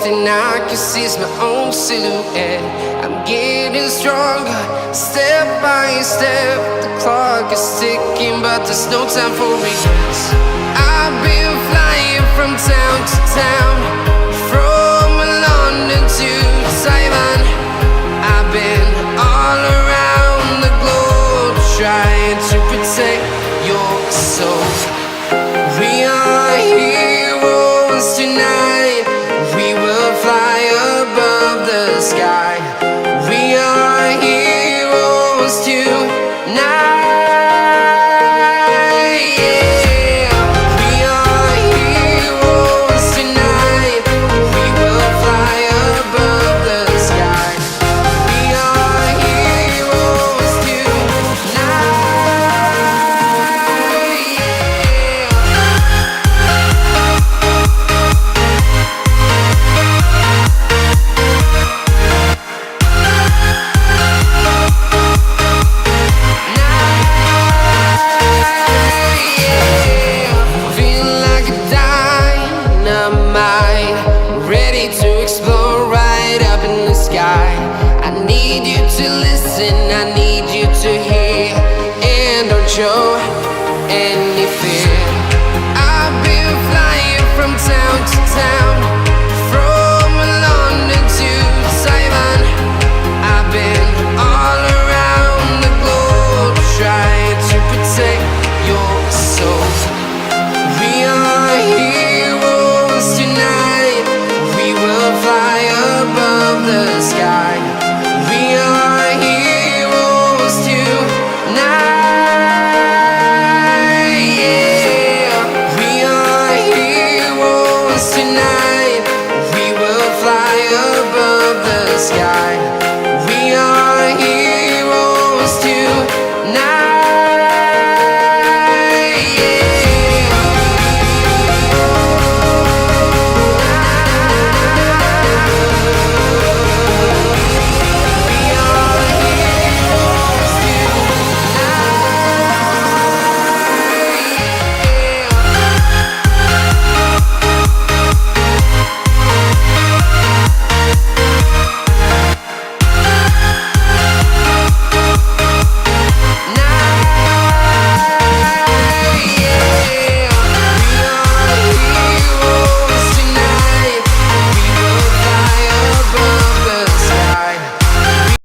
thing I can see is my own silhouette. I'm getting stronger, step by step. The clock is ticking, but there's no time for regrets. I've been flying from town to town, from London to Taiwan. I've been all around the globe, trying to protect your soul. We are heroes tonight. We will fly above the sky. We are heroes tonight. Yeah. We are heroes tonight. We will fly above the sky. We are heroes tonight. Feel like a dynamite, ready to explode right up in the sky. I need you to listen, I need you